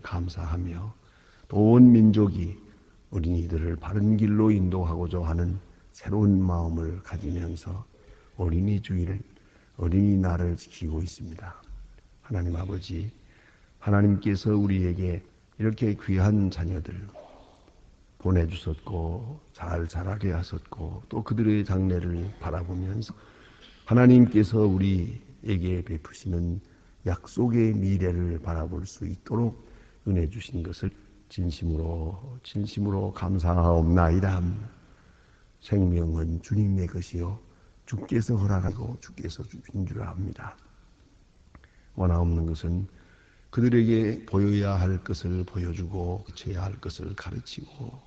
감사하며 또 온 민족이 어린이들을 바른 길로 인도하고자 하는 새로운 마음을 가지면서 어린이 주일을, 어린이날을 지키고 있습니다. 하나님 아버지, 하나님께서 우리에게 이렇게 귀한 자녀들 보내주셨고 잘 자라게 하셨고 또 그들의 장래를 바라보면서 하나님께서 우리에게 베푸시는 약속의 미래를 바라볼 수 있도록 은혜 주신 것을 진심으로 감사하옵나이다. 생명은 주님의 것이요 주께서 허락하고 주께서 주신 줄 압니다. 원하옵는 것은 그들에게 보여야 할 것을 보여주고 가르쳐야 할 것을 가르치고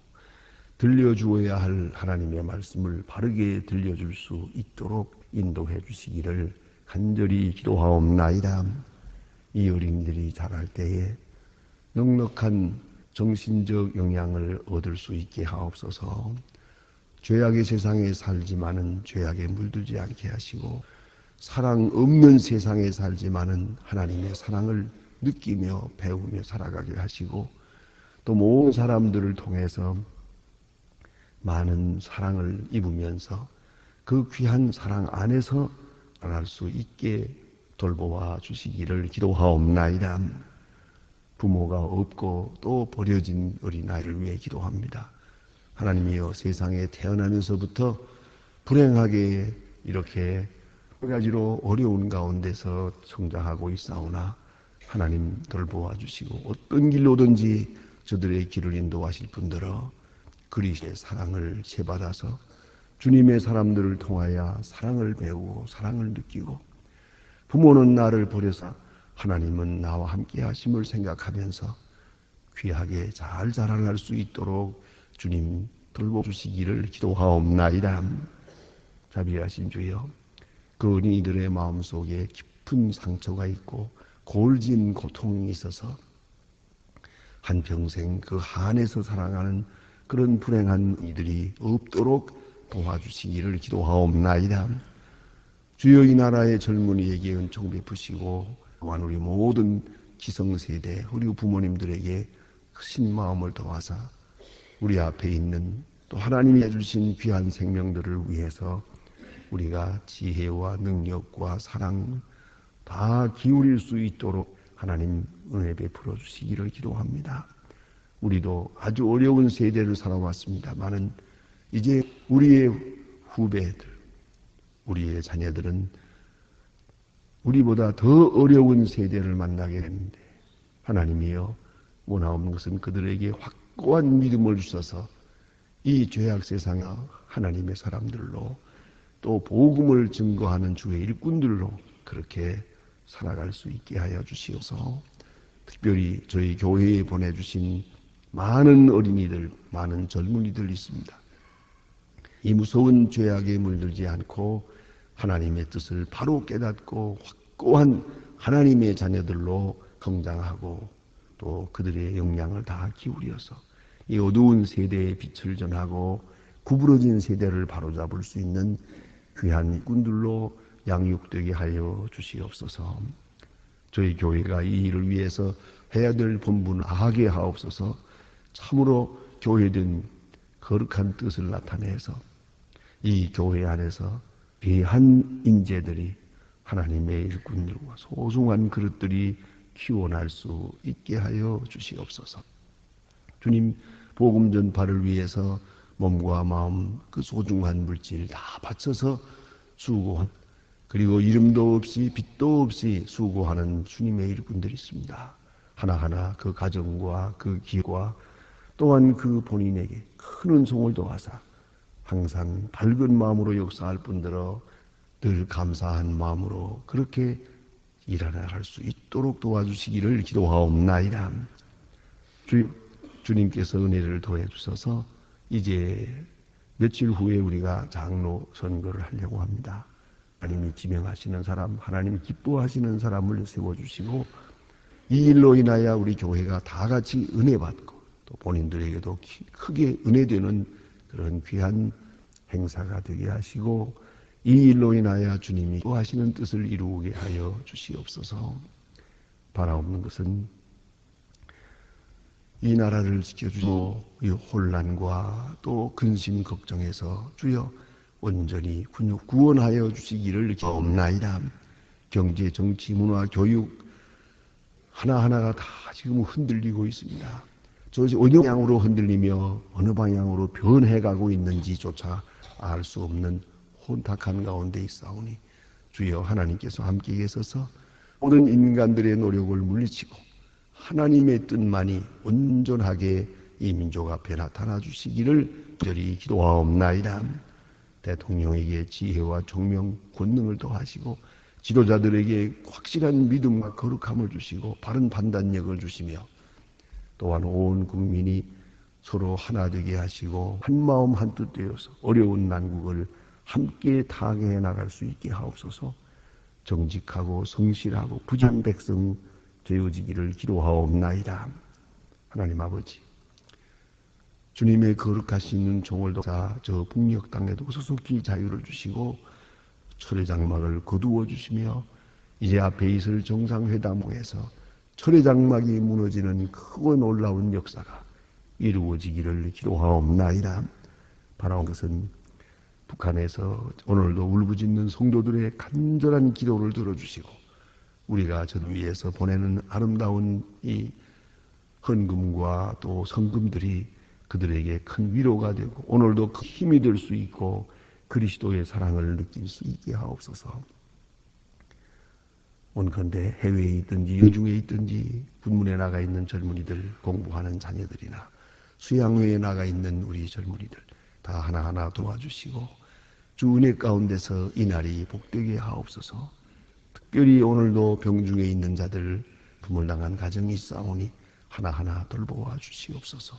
들려주어야 할 하나님의 말씀을 바르게 들려줄 수 있도록 인도해 주시기를 간절히 기도하옵나이다. 이 어린이들이 자랄 때에 넉넉한 정신적 영향을 얻을 수 있게 하옵소서. 죄악의 세상에 살지만은 죄악에 물들지 않게 하시고 사랑 없는 세상에 살지만은 하나님의 사랑을 느끼며 배우며 살아가게 하시고 또 모든 사람들을 통해서 많은 사랑을 입으면서 그 귀한 사랑 안에서 살아갈 수 있게 돌보아 주시기를 기도하옵나이다. 부모가 없고 또 버려진 어린아이를 위해 기도합니다. 하나님이여, 세상에 태어나면서부터 불행하게 이렇게 여러 가지로 어려운 가운데서 성장하고 있사오나 하나님 돌보아 주시고 어떤 길로든지 저들의 길을 인도하실 분들어 그리스도의 사랑을 채받아서 주님의 사람들을 통하여 사랑을 배우고 사랑을 느끼고 부모는 나를 버려서 하나님은 나와 함께 하심을 생각하면서 귀하게 잘 자라날 수 있도록 주님 돌보주시기를 기도하옵나이다. 자비하신 주여, 그 어린이들의 마음속에 깊은 상처가 있고 골진 고통이 있어서 한평생 그 한에서 살아가는 그런 불행한 이들이 없도록 도와주시기를 기도하옵나이다. 주여, 이 나라의 젊은이에게 은총 베푸시고 또한 우리 모든 기성세대 우리 부모님들에게 크신 마음을 더하사 우리 앞에 있는 또 하나님이 해주신 귀한 생명들을 위해서 우리가 지혜와 능력과 사랑 다 기울일 수 있도록 하나님 은혜 베풀어 주시기를 기도합니다. 우리도 아주 어려운 세대를 살아왔습니다만은 이제 우리의 후배들, 우리의 자녀들은 우리보다 더 어려운 세대를 만나게 했는데 하나님이여, 원하옵는 것은 그들에게 확고한 믿음을 주셔서 이 죄악 세상에 하나님의 사람들로 또 복음을 증거하는 주의 일꾼들로 그렇게 살아갈 수 있게 하여 주시옵소서. 특별히 저희 교회에 보내주신 많은 어린이들, 많은 젊은이들 있습니다. 이 무서운 죄악에 물들지 않고 하나님의 뜻을 바로 깨닫고 확고한 하나님의 자녀들로 성장하고 또 그들의 역량을 다 기울여서 이 어두운 세대의 빛을 전하고 구부러진 세대를 바로잡을 수 있는 귀한 꾼들로 양육되게 하여 주시옵소서. 저희 교회가 이 일을 위해서 해야 될 본분을 하게 하옵소서. 참으로 교회된 거룩한 뜻을 나타내서 이 교회 안에서 귀한 인재들이 하나님의 일꾼들과 소중한 그릇들이 키워날 수 있게 하여 주시옵소서. 주님, 복음 전파를 위해서 몸과 마음, 그 소중한 물질 다 바쳐서 수고한, 그리고 이름도 없이 빛도 없이 수고하는 주님의 일꾼들이 있습니다. 하나하나 그 가정과 그 기회와 또한 그 본인에게 큰 은총을 더하사 항상 밝은 마음으로 역사할 뿐더러 늘 감사한 마음으로 그렇게 일하나갈 수 있도록 도와주시기를 기도하옵나이다. 주님께서 은혜를 더해 주셔서 이제 며칠 후에 우리가 장로 선거를 하려고 합니다. 하나님이 지명하시는 사람, 하나님이 기뻐하시는 사람을 세워주시고 이 일로 인하여 우리 교회가 다 같이 은혜 받고 또 본인들에게도 크게 은혜되는 그런 귀한 행사가 되게 하시고 이 일로 인하여 주님이 하시는 뜻을 이루게 하여 주시옵소서. 바라옵는 것은 이 나라를 지켜주시고 이 혼란과 또 근심 걱정에서 주여 온전히 구원하여 주시기를 기도옵나이다. 경제, 정치, 문화, 교육 하나하나가 다 지금 흔들리고 있습니다. 저것이 어느 방향으로 흔들리며 어느 방향으로 변해가고 있는지조차 알 수 없는 혼탁한 가운데 있사오니 주여 하나님께서 함께 계셔서 모든 인간들의 노력을 물리치고 하나님의 뜻만이 온전하게 이 민족 앞에 나타나 주시기를 간절히 기도하옵나이다. 대통령에게 지혜와 총명, 권능을 더하시고 지도자들에게 확실한 믿음과 거룩함을 주시고 바른 판단력을 주시며 또한 온 국민이 서로 하나 되게 하시고 한마음 한뜻 되어서 어려운 난국을 함께 타개해 나갈 수 있게 하옵소서. 정직하고 성실하고 부지한 백성 되어지기를 기도하옵나이다. 하나님 아버지, 주님의 거룩하신 종을 도사 저 북녘 땅에도 소속히 자유를 주시고 철의 장막을 거두어 주시며 이제 앞에 있을 정상회담에서 철의 장막이 무너지는 크고 놀라운 역사가 이루어지기를 기도하옵나이다. 바라온 것은 북한에서 오늘도 울부짖는 성도들의 간절한 기도를 들어주시고 우리가 저 위에서 보내는 아름다운 이 헌금과 또 성금들이 그들에게 큰 위로가 되고 오늘도 큰 힘이 될 수 있고 그리스도의 사랑을 느낄 수 있게 하옵소서. 온컨대 해외에 있든지 영중에 있든지 군문에 나가 있는 젊은이들, 공부하는 자녀들이나 수양회에 나가 있는 우리 젊은이들 다 하나하나 도와주시고 주 은혜 가운데서 이 날이 복되게 하옵소서. 특별히 오늘도 병중에 있는 자들, 부물 당한 가정이 있사오니 하나하나 돌보아 주시옵소서.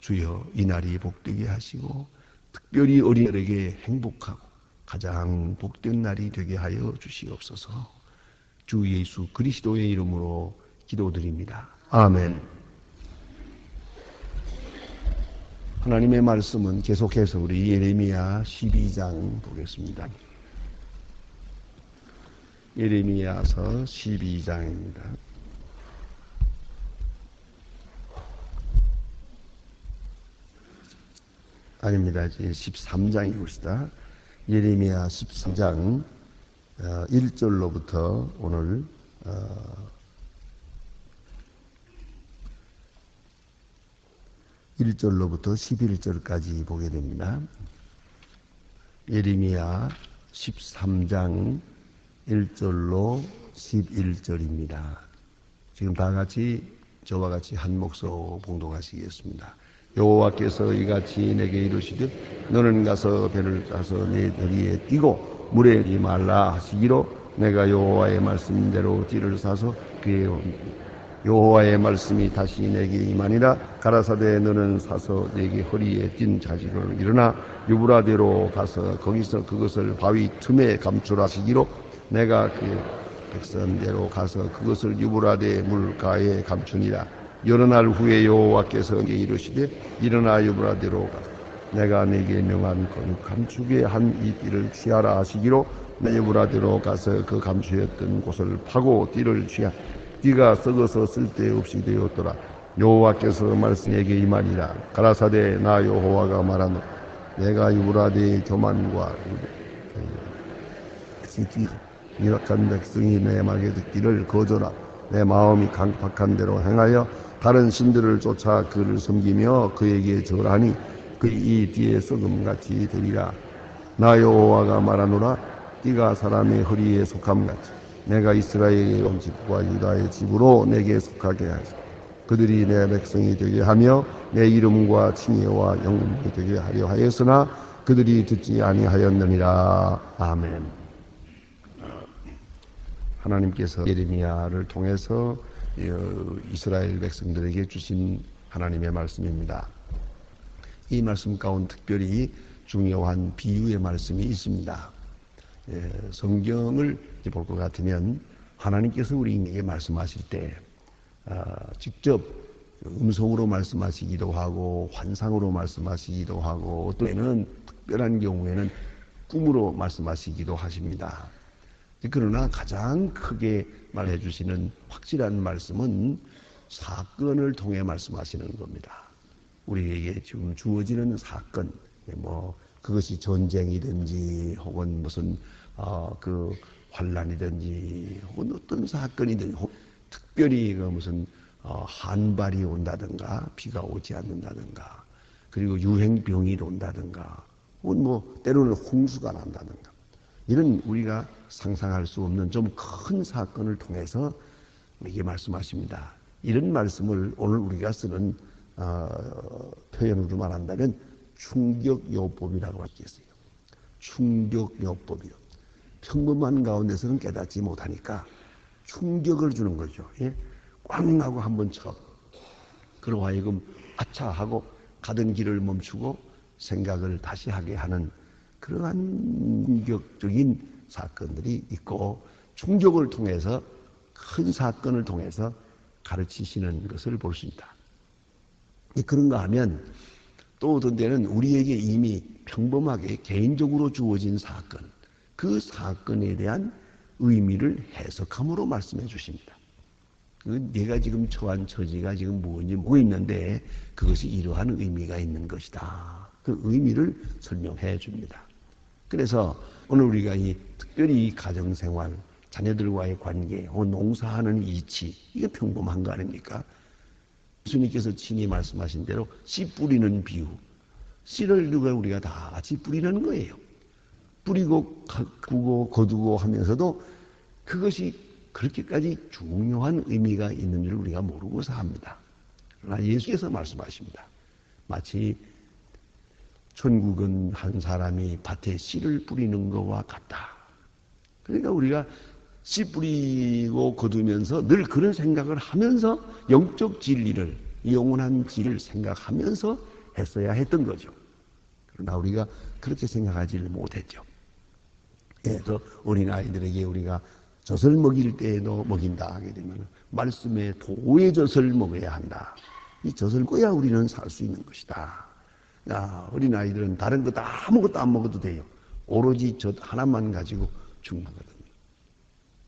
주여 이 날이 복되게 하시고 특별히 어린이들에게 행복하고 가장 복된 날이 되게 하여 주시옵소서. 주 예수 그리스도의 이름으로 기도드립니다. 아멘. 하나님의 말씀은 계속해서 우리 예레미야 12장 보겠습니다. 예레미야서 12장입니다. 아닙니다. 이제 13장이봅시다. 예레미야 13장 1절로부터 오늘 1절로부터 11절까지 보게 됩니다. 예레미야 13장 1절로 11절입니다. 지금 다 같이 저와 같이 한 목소 봉독하시겠습니다. 여호와께서 이같이 내게 이르시되 너는 가서 배를 타서 내 다리에 띄고 물에 뛰지 말라 하시기로 내가 여호와의 말씀대로 띠를 사서 그의 여호와의 말씀이 다시 내게 임하니라. 가라사대 너는 사서 내게 허리에 띈 자식을 일어나 유브라데로 가서 거기서 그것을 바위 틈에 감추라시기로 내가 그 백성대로 가서 그것을 유브라데 물가에 감추니라. 여러 날 후에 여호와께서 내게 이르시되 일어나 유브라데로 가서 내가 내게 명한 그 감추게 한 이 띠를 취하라 하시기로 내 유브라데로 가서 그 감추었던 곳을 파고 띠를 취하 띠가 썩어서 쓸데없이 되었더라. 여호와께서 말씀에게 임하니라. 가라사대 나 여호와가 말하노 내가 유브라데의 교만과 미약한 백성이 내 말에 듣기를 거절하 내 마음이 강팍한 대로 행하여 다른 신들을 쫓아 그를 섬기며 그에게 절하니 그의 이 뒤에 썩음같이 되리라. 나 여호와가 말하노라. 띠가 사람의 허리에 속함같이 내가 이스라엘의 온 집과 유다의 집으로 내게 속하게 하시고 그들이 내 백성이 되게 하며 내 이름과 칭의와 영광이 되게 하려 하였으나 그들이 듣지 아니하였느니라. 아멘. 하나님께서 예레미야를 통해서 이스라엘 백성들에게 주신 하나님의 말씀입니다. 이 말씀 가운데 특별히 중요한 비유의 말씀이 있습니다. 성경을 볼 것 같으면 하나님께서 우리에게 말씀하실 때 직접 음성으로 말씀하시기도 하고 환상으로 말씀하시기도 하고 어떤 때는 특별한 경우에는 꿈으로 말씀하시기도 하십니다. 그러나 가장 크게 말해 주시는 확실한 말씀은 사건을 통해 말씀하시는 겁니다. 우리에게 지금 주어지는 사건, 그것이 전쟁이든지 혹은 무슨 그 환란이든지 혹은 어떤 사건이든지, 특별히 그 무슨 한발이 온다든가 비가 오지 않는다든가, 그리고 유행병이 온다든가, 혹은 때로는 홍수가 난다든가, 이런 우리가 상상할 수 없는 좀 큰 사건을 통해서 우리에게 말씀하십니다. 이런 말씀을 오늘 우리가 쓰는 표현으로 말한다면 충격요법이라고 하겠어요. 충격요법이요. 평범한 가운데서는 깨닫지 못하니까 충격을 주는 거죠. 예? 꽝 하고 한번 쳐. 그러고 하여금 아차 하고 가던 길을 멈추고 생각을 다시 하게 하는 그러한 충격적인 사건들이 있고, 충격을 통해서, 큰 사건을 통해서 가르치시는 것을 볼 수 있다. 그런가 하면 또 어떤 때는 우리에게 이미 평범하게 개인적으로 주어진 사건, 그 사건에 대한 의미를 해석함으로 말씀해 주십니다. 내가 지금 처한 처지가 지금 뭔지 모르고 있는데 그것이 이러한 의미가 있는 것이다. 그 의미를 설명해 줍니다. 그래서 오늘 우리가 특별히 이 가정생활, 자녀들과의 관계, 농사하는 이치, 이게 평범한 거 아닙니까? 예수님께서 친히 말씀하신 대로 씨 뿌리는 비유, 씨를 우리가 다 같이 뿌리는 거예요. 뿌리고 가꾸고 거두고 하면서도 그것이 그렇게까지 중요한 의미가 있는 줄 우리가 모르고 삽니다. 그러나 예수께서 말씀하십니다. 마치 천국은 한 사람이 밭에 씨를 뿌리는 것과 같다. 그러니까 우리가 씨 뿌리고 거두면서 늘 그런 생각을 하면서 영적 진리를, 영원한 진리를 생각하면서 했어야 했던 거죠. 그러나 우리가 그렇게 생각하지를 못했죠. 그래서 어린아이들에게 우리가 젖을 먹일 때에도 먹인다 하게 되면 말씀의 도의 젖을 먹어야 한다. 이 젖을 먹어야 우리는 살 수 있는 것이다. 어린아이들은 다른 거 다 아무것도 안 먹어도 돼요. 오로지 젖 하나만 가지고 충분하거든요.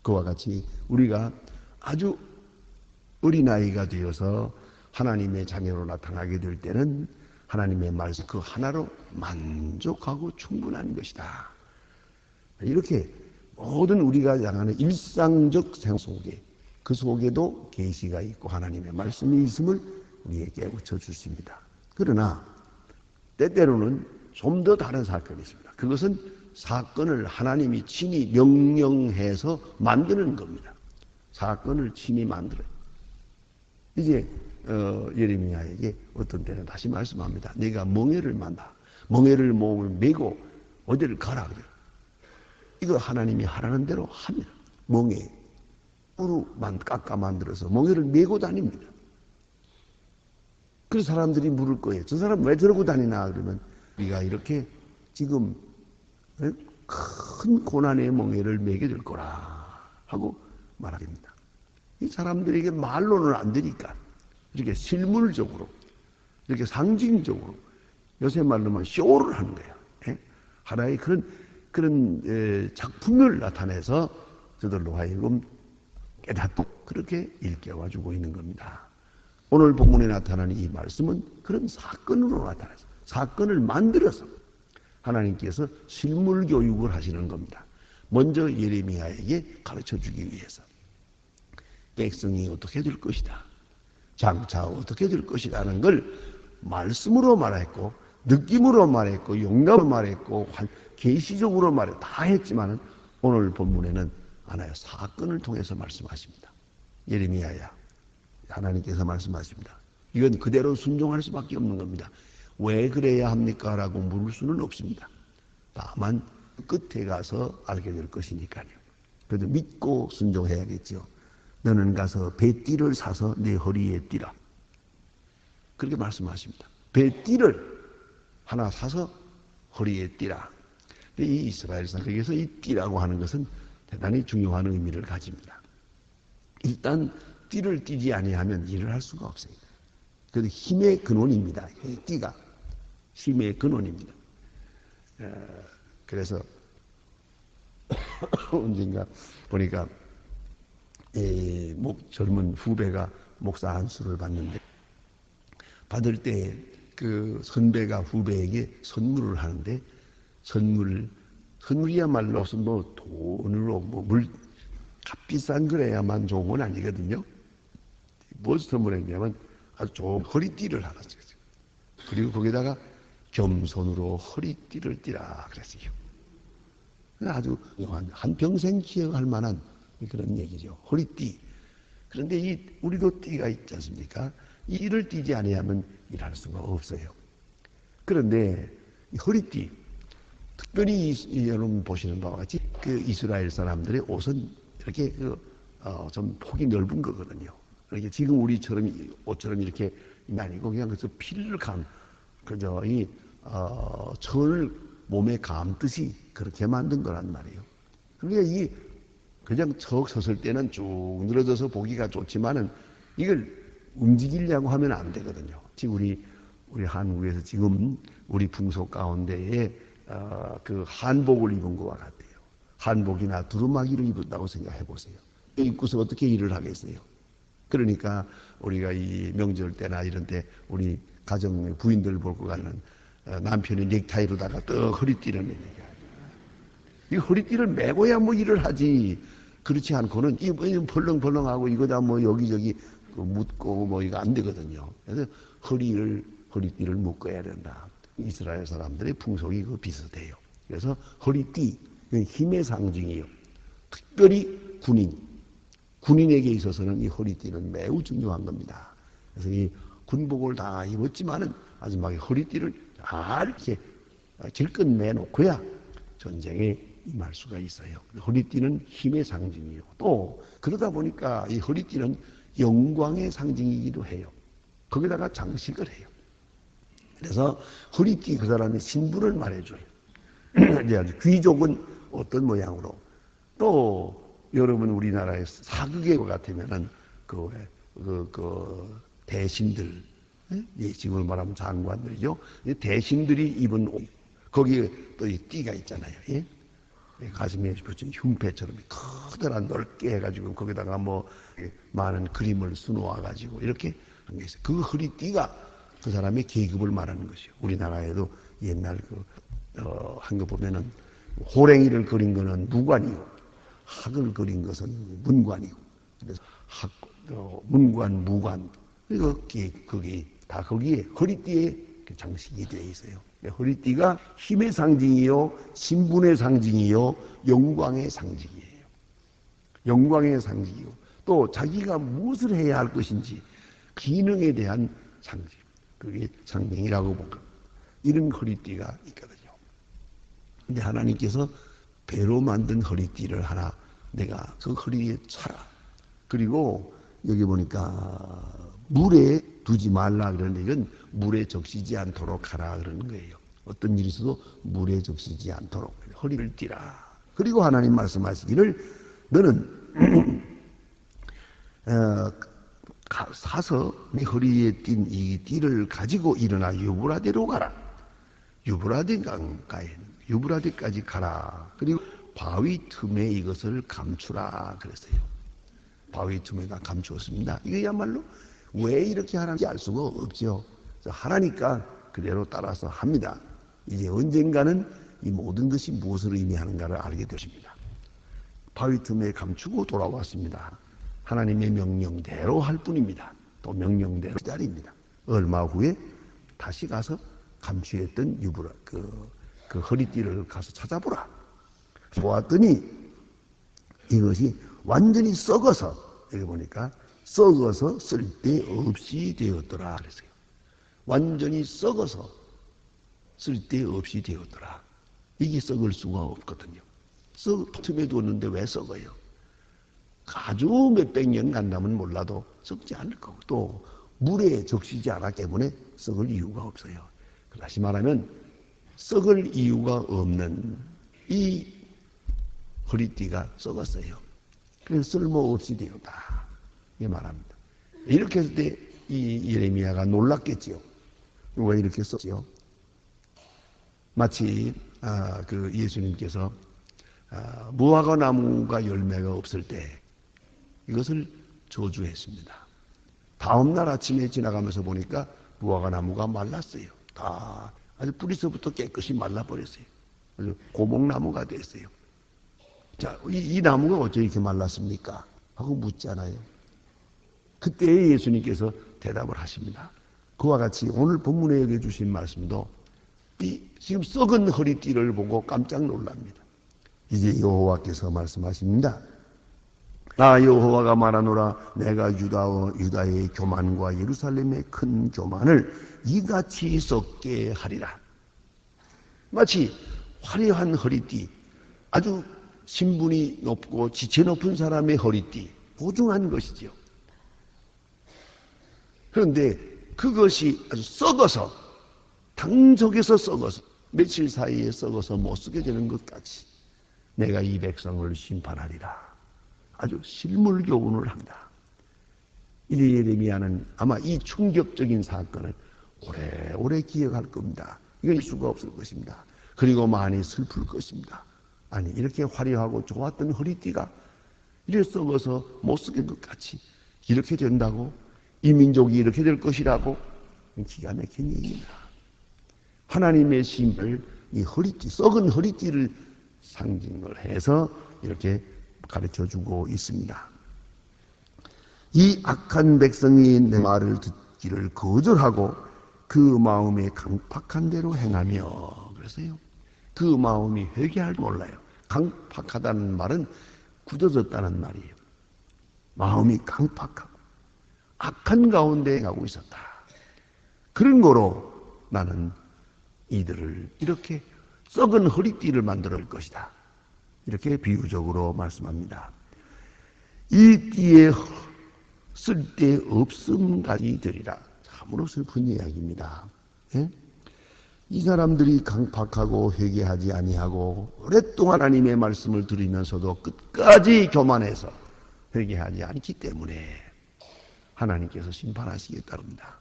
그와 같이 우리가 아주 어린아이가 되어서 하나님의 자녀로 나타나게 될 때는 하나님의 말씀 그 하나로 만족하고 충분한 것이다. 이렇게 모든 우리가 향하는 일상적 생활 속에, 그 속에도 계시가 있고 하나님의 말씀이 있음을 우리에게 깨우쳐 주십니다. 그러나 때때로는 좀 더 다른 사건이 있습니다. 그것은 사건을 하나님이 친히 명령해서 만드는 겁니다. 사건을 친히 만들어요. 이제 예레미야에게 어떤 때는 다시 말씀합니다. 네가 멍에를 만다. 멍에를 몸을 메고 어디를 가라 그래요. 이거 하나님이 하라는 대로 합니다. 멍에 뿔로 깎아 만들어서 멍에를 메고 다닙니다. 그래서 사람들이 물을 거예요. 저 사람 왜 저러고 다니나 그러면 우리가 이렇게 지금 큰 고난의 멍에를 메게 될 거라 하고 말합니다. 이 사람들에게 말로는 안 되니까 이렇게 실물적으로, 이렇게 상징적으로, 요새 말로만 쇼를 하는 거예요. 하나의 그런 작품을 나타내서 저들로 하여금 깨닫고 그렇게 일깨워주고 있는 겁니다. 오늘 본문에 나타나는 이 말씀은 그런 사건으로 나타나서, 사건을 만들어서 하나님께서 실물 교육을 하시는 겁니다. 먼저 예레미야에게 가르쳐주기 위해서 백성이 어떻게 될 것이다, 장차 어떻게 될 것이라는 걸 말씀으로 말했고, 느낌으로 말했고, 영감으로 말했고, 계시적으로 말했고 다 했지만은 오늘 본문에는 하나의 사건을 통해서 말씀하십니다. 예레미야야, 하나님께서 말씀하십니다. 이건 그대로 순종할 수밖에 없는 겁니다. 왜 그래야 합니까? 라고 물을 수는 없습니다. 다만 끝에 가서 알게 될 것이니까요. 그래도 믿고 순종해야겠죠. 너는 가서 배띠를 사서 내 허리에 띠라. 그렇게 말씀하십니다. 배띠를 하나 사서 허리에 띠라. 이 이스라엘 사람에게서 이 띠라고 하는 것은 대단히 중요한 의미를 가집니다. 일단 띠를 띠지 아니하면 일을 할 수가 없어요. 그래서 힘의 근원입니다. 띠가 힘의 근원입니다. 그래서 언젠가 보니까 젊은 후배가 목사 안수를 받는데 받을 때 그 선배가 후배에게 선물을 하는데 선물이야말로 무슨 뭐 돈으로 뭐 값비싼 거래야만 좋은 건 아니거든요. 무엇을 선물했냐면 아주 좋은 허리띠를 하나 줬어요. 그리고 거기다가 겸손으로 허리띠를 띠라 그랬어요. 아주 한평생 기억할 만한 그런 얘기죠. 허리띠. 그런데 우리도 띠가 있지 않습니까? 이를 띠지 아니하면 일할 수가 없어요. 그런데 이 허리띠, 특별히 여러분 보시는 바와 같이 그 이스라엘 사람들의 옷은 이렇게 좀 폭이 넓은 거거든요. 이렇게 지금 우리처럼 옷처럼 이렇게 아니고 그냥 그래서 피를 그저 천을 몸에 감듯이 그렇게 만든 거란 말이에요. 그러니까 그냥 척 섰을 때는 쭉 늘어져서 보기가 좋지만은 이걸 움직이려고 하면 안 되거든요. 지금 우리 한국에서 지금 우리 풍속 가운데에 그 한복을 입은 것과 같아요. 한복이나 두루마기를 입었다고 생각해 보세요. 입고서 어떻게 일을 하겠어요? 그러니까 우리가 이 명절 때나 이런 때 우리 가정 부인들 볼 것 같은 남편이 넥타이로다가 떡 허리띠를 매는 얘기야. 이 허리띠를 매고야 뭐 일을 하지. 그렇지 않고는 이 벌렁벌렁하고 이거다 뭐 여기저기 묶고 뭐 이거 안 되거든요. 그래서 허리띠를 묶어야 된다. 이스라엘 사람들의 풍속이 그 비슷해요. 그래서 허리띠, 힘의 상징이에요. 특별히 군인에게 있어서는 이 허리띠는 매우 중요한 겁니다. 그래서 이 군복을 다 입었지만은 마지막에 허리띠를 잘 이렇게 질끈 매놓고야 전쟁에 임할 수가 있어요. 허리띠는 힘의 상징이에요. 또 그러다 보니까 이 허리띠는 영광의 상징이기도 해요. 거기다가 장식을 해요. 그래서 허리띠 그 사람의 신분을 말해줘요. 이제 귀족은 어떤 모양으로 또 여러분 우리나라의 사극의 같으면은 그 대신들, 예, 지금으로 말하면 장관들이죠. 대신들이 입은 옷, 거기에 또 이 띠가 있잖아요. 예? 가슴에 붙인 흉패처럼 커다란 넓게 해가지고 거기다가 뭐 많은 그림을 수놓아가지고 이렇게 한 게 있어요. 그 허리띠가 그 사람의 계급을 말하는 것이요. 우리나라에도 옛날 한 거 보면은 호랭이를 그린 거는 무관이고 학을 그린 것은 문관이고 그래서 문관, 무관 거기 다 거기에 허리띠에 장식이 되어 있어요. 허리띠가 힘의 상징이요, 신분의 상징이요, 영광의 상징이에요. 영광의 상징이요. 또 자기가 무엇을 해야 할 것인지 기능에 대한 상징. 그게 상징이라고 볼까. 이런 허리띠가 있거든요. 근데 하나님께서 배로 만든 허리띠를 하나 내가 그 허리에 차라. 그리고 여기 보니까 물에 두지 말라 그러는데 이건 물에 적시지 않도록 하라 그러는 거예요. 어떤 일이 있어도 물에 적시지 않도록 허리를 띠라. 그리고 하나님 말씀하시기를 너는 사서 네 허리에 띈 이 띠를 가지고 일어나 유브라데로 가라. 유브라데 강가에 유브라데까지 가라. 그리고 바위 틈에 이것을 감추라 그랬어요. 바위 틈에다 감추었습니다. 이거야말로 왜 이렇게 하는지 알 수가 없죠. 하라니까 그대로 따라서 합니다. 이제 언젠가는 이 모든 것이 무엇을 의미하는가를 알게 되십니다. 바위 틈에 감추고 돌아왔습니다. 하나님의 명령대로 할 뿐입니다. 또 명령대로 기다립니다. 얼마 후에 다시 가서 감추했던 그 허리띠를 가서 찾아보라. 보았더니 이것이 완전히 썩어서 여기 보니까 썩어서 쓸데없이 되었더라 그랬어요. 완전히 썩어서 쓸데없이 되었더라. 이게 썩을 수가 없거든요. 틈에 두었는데 왜 썩어요? 아주 몇백 년 간다면 몰라도 썩지 않을 거고 또 물에 적시지 않았기 때문에 썩을 이유가 없어요. 다시 말하면 썩을 이유가 없는 이 허리띠가 썩었어요. 그래서 쓸모없이 되었다. 이게 말합니다. 이렇게 했을 때 이 예레미야가 놀랐겠지요. 왜 이렇게 썼지요? 마치 그 예수님께서 무화과 나무가 열매가 없을 때 이것을 저주했습니다. 다음날 아침에 지나가면서 보니까 무화과 나무가 말랐어요. 다 아주 뿌리서부터 깨끗이 말라버렸어요. 아주 고목나무가 됐어요. 자, 이 나무가 어째 이렇게 말랐습니까? 하고 묻잖아요. 그때 예수님께서 대답을 하십니다. 그와 같이 오늘 본문에 여겨 주신 말씀도 이 지금 썩은 허리띠를 보고 깜짝 놀랍니다. 이제 여호와께서 말씀하십니다. 나 여호와가 말하노라. 내가 유다의 교만과 예루살렘의 큰 교만을 이같이 썩게 하리라. 마치 화려한 허리띠, 아주 신분이 높고 지체 높은 사람의 허리띠, 보증한 것이죠. 그런데 그것이 아주 썩어서, 당적에서 썩어서, 며칠 사이에 썩어서 못 쓰게 되는 것 같이 내가 이 백성을 심판하리라. 아주 실물교훈을 합니다. 이제 예레미야는 아마 이 충격적인 사건을 오래오래 기억할 겁니다. 이건 수가 없을 것입니다. 그리고 많이 슬플 것입니다. 아니, 이렇게 화려하고 좋았던 허리띠가 이렇게 썩어서 못 쓰게 것 같이 이렇게 된다고? 이 민족이 이렇게 될 것이라고? 기가 막힌 얘기입니다. 하나님의 심을 이 허리띠, 썩은 허리띠를 상징을 해서 이렇게 가르쳐주고 있습니다. 이 악한 백성이 내 말을 듣기를 거절하고 그 마음에 강팍한 대로 행하며, 그래서요, 그 마음이 회개할 줄 몰라요. 강팍하다는 말은 굳어졌다는 말이에요. 마음이 강팍하고 악한 가운데 가고 있었다. 그런 거로 나는 이들을 이렇게 썩은 허리띠를 만들 것이다. 이렇게 비유적으로 말씀합니다. 이 띠에 쓸데없음까지 되리라. 참으로 슬픈 이야기입니다. 예? 이 사람들이 강팍하고 회개하지 아니하고 오랫동안 하나님의 말씀을 들으면서도 끝까지 교만해서 회개하지 않기 때문에 하나님께서 심판하시겠다 합니다.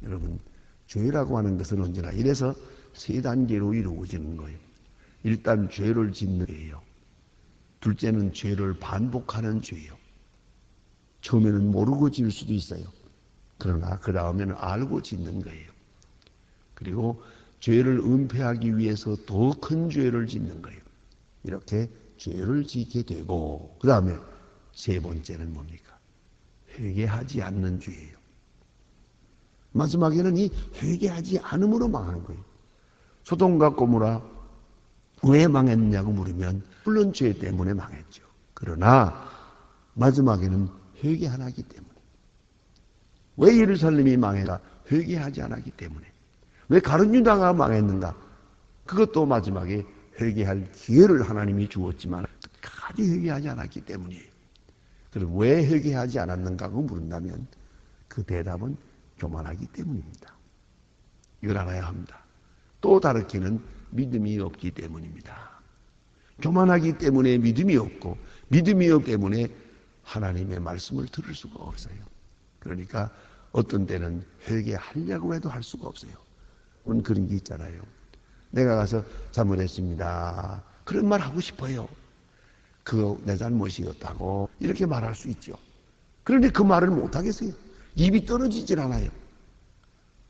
여러분, 죄라고 하는 것은 언제나 이래서 세 단계로 이루어지는 거예요. 일단 죄를 짓는 죄예요. 둘째는 죄를 반복하는 죄예요. 처음에는 모르고 지을 수도 있어요. 그러나 그 다음에는 알고 짓는 거예요. 그리고 죄를 은폐하기 위해서 더 큰 죄를 짓는 거예요. 이렇게 죄를 짓게 되고, 그 다음에 세 번째는 뭡니까? 회개하지 않는 죄예요. 마지막에는 이 회개하지 않음으로 망한 거예요. 소돔과 고모라 왜 망했냐고 물으면 물론 죄 때문에 망했죠. 그러나 마지막에는 회개 안 하기 때문에. 왜 예루살렘이 망했다? 회개하지 않았기 때문에. 왜 가룟 유다가 망했는가? 그것도 마지막에 회개할 기회를 하나님이 주었지만 끝까지 회개하지 않았기 때문이에요. 그럼 왜 회개하지 않았는가고 물은다면 그 대답은 교만하기 때문입니다. 이걸 알아야 합니다. 또 다르게는 믿음이 없기 때문입니다. 교만하기 때문에 믿음이 없고, 믿음이 없기 때문에 하나님의 말씀을 들을 수가 없어요. 그러니까 어떤 때는 회개하려고 해도 할 수가 없어요. 그런 게 있잖아요. 내가 가서 잘못했습니다. 그런 말 하고 싶어요. 그거 내 잘못이었다고 이렇게 말할 수 있죠. 그런데 그 말을 못 하겠어요. 입이 떨어지질 않아요.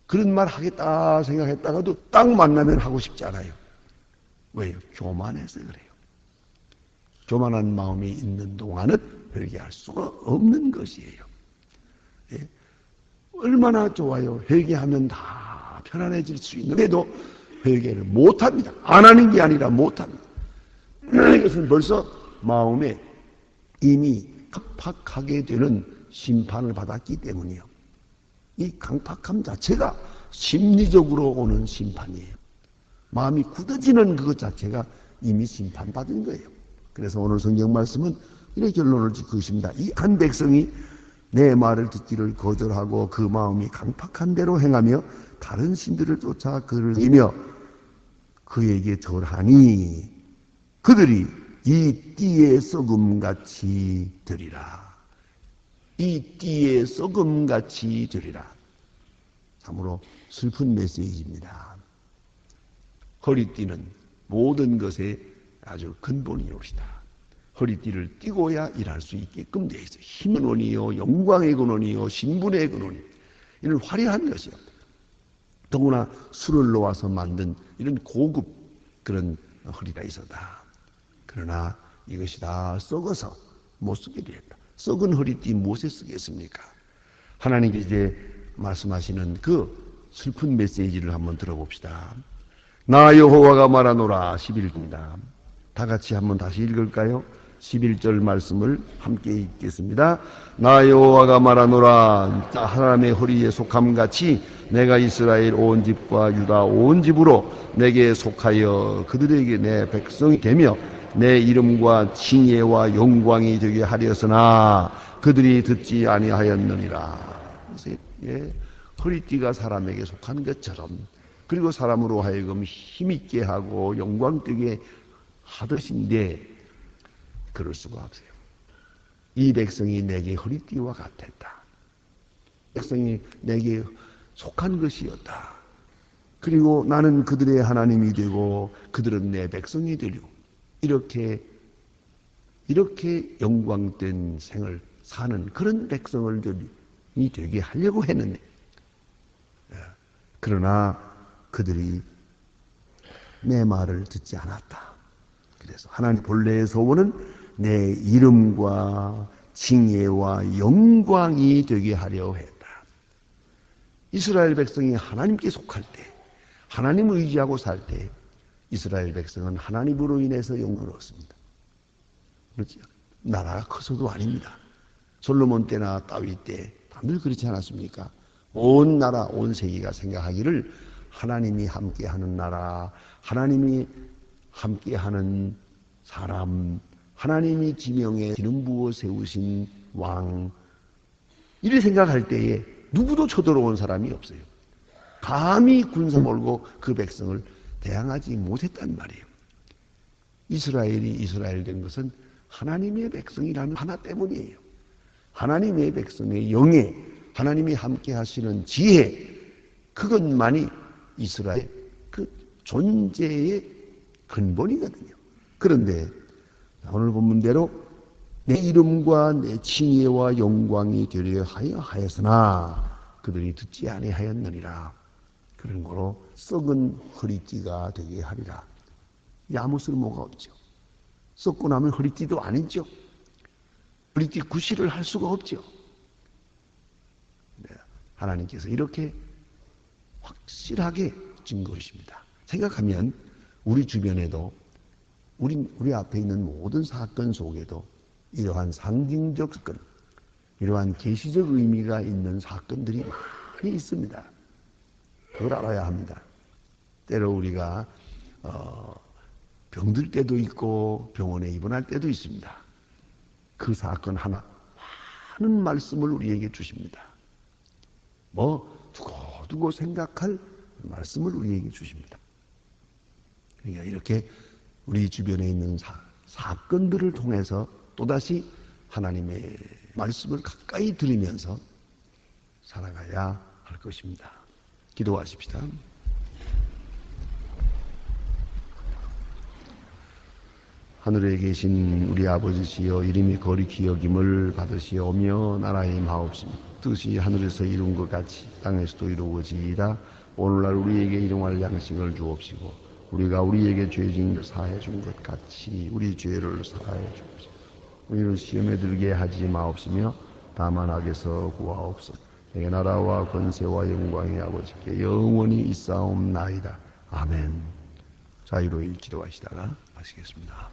그런 말 하겠다 생각했다가도 딱 만나면 하고 싶지 않아요. 왜요? 교만해서 그래요. 교만한 마음이 있는 동안은 회개할 수가 없는 것이에요. 예? 얼마나 좋아요. 회개하면 다 편안해질 수 있는데도 회개를 못합니다. 안 하는 게 아니라 못합니다. 이것은 벌써 마음에 이미 강팍하게 되는 심판을 받았기 때문이요. 이 강팍함 자체가 심리적으로 오는 심판이에요. 마음이 굳어지는 그것 자체가 이미 심판받은 거예요. 그래서 오늘 성경 말씀은 이런 결론을 짓고 있습니다. 이 한 백성이 내 말을 듣기를 거절하고 그 마음이 강팍한 대로 행하며 다른 신들을 쫓아 그를 이며 그에게 절하니 그들이 이 띠에 썩음같이 되리라. 이 띠에 썩음같이 되리라. 참으로 슬픈 메시지입니다. 허리띠는 모든 것의 아주 근본이 옵시다. 허리띠를 띠고야 일할 수 있게끔 되어 있어요. 힘의 근원이요, 영광의 근원이요, 신분의 근원이요. 이런 화려한 것이요. 더구나 술을 놓아서 만든 이런 고급 그런 허리가 있었다. 그러나 이것이 다 썩어서 못 쓰게 되었다. 썩은 허리띠 무엇에 쓰겠습니까? 하나님께서 이제 말씀하시는 그 슬픈 메시지를 한번 들어봅시다. 나 여호와가 말하노라. 11절입니다. 다 같이 한번 다시 읽을까요? 11절 말씀을 함께 읽겠습니다. 나 여호와가 말하노라. 하나님의 허리에 속함같이 내가 이스라엘 온 집과 유다 온 집으로 내게 속하여 그들에게 내 백성이 되며 내 이름과 칭예와 영광이 되게 하려으나 그들이 듣지 아니하였느니라. 허리띠가 사람에게 속한 것처럼, 그리고 사람으로 하여금 힘있게 하고 영광되게 하듯인데 그럴 수가 없어요. 이 백성이 내게 허리띠와 같았다. 백성이 내게 속한 것이었다. 그리고 나는 그들의 하나님이 되고 그들은 내 백성이 되려고 이렇게 영광된 생을 사는 그런 백성을 되게 하려고 했는데, 그러나 그들이 내 말을 듣지 않았다. 그래서 하나님 본래의 소원은 내 이름과 칭예와 영광이 되게 하려 했다. 이스라엘 백성이 하나님께 속할 때, 하나님을 의지하고 살 때 이스라엘 백성은 하나님으로 인해서 영광을 얻습니다. 그렇죠? 나라가 커서도 아닙니다. 솔로몬 때나 다윗 때 늘 그렇지 않았습니까? 온 나라, 온 세계가 생각하기를 하나님이 함께하는 나라, 하나님이 함께하는 사람, 하나님이 지명에 기름 부어 세우신 왕, 이를 생각할 때에 누구도 쳐들어온 사람이 없어요. 감히 군사 몰고 그 백성을 대항하지 못했단 말이에요. 이스라엘이 이스라엘 된 것은 하나님의 백성이라는 하나 때문이에요. 하나님의 백성의 영예, 하나님이 함께 하시는 지혜, 그것만이 이스라엘 그 존재의 근본이거든요. 그런데 오늘 본문대로 내 이름과 내 칭예와 영광이 되려 하였으나 그들이 듣지 아니하였느니라. 그런 거로 썩은 허리띠가 되게 하리라. 아무 쓸모가 없죠. 썩고 나면 허리띠도 아니죠. 허리띠 구실을 할 수가 없죠. 네, 하나님께서 이렇게 확실하게 증거하십니다. 생각하면 우리 주변에도 우리 앞에 있는 모든 사건 속에도 이러한 상징적 사건, 이러한 계시적 의미가 있는 사건들이 많이 있습니다. 그걸 알아야 합니다. 때로 우리가 병들 때도 있고 병원에 입원할 때도 있습니다. 그 사건 하나, 많은 말씀을 우리에게 주십니다. 두고두고 생각할 말씀을 우리에게 주십니다. 그러니까 이렇게 우리 주변에 있는 사건들을 통해서 또다시 하나님의 말씀을 가까이 들으면서 살아가야 할 것입니다. 기도하십시다. 하늘에 계신 우리 아버지시여, 이름이 거룩히 여김을 받으시오며 나라의 마옵시며 뜻이 하늘에서 이룬 것 같이 땅에서도 이루어지이다. 오늘날 우리에게 일용할 양식을 주옵시고 우리가 우리에게 죄진 사해 준 것 같이 우리 죄를 사하여 주옵시고 우리를 시험에 들게 하지 마옵시며 다만 악에서 구하옵소서. 내게 나라와 권세와 영광이 아버지께 영원히 있사옵나이다. 아멘. 자유로이 기도하시다가 마치겠습니다.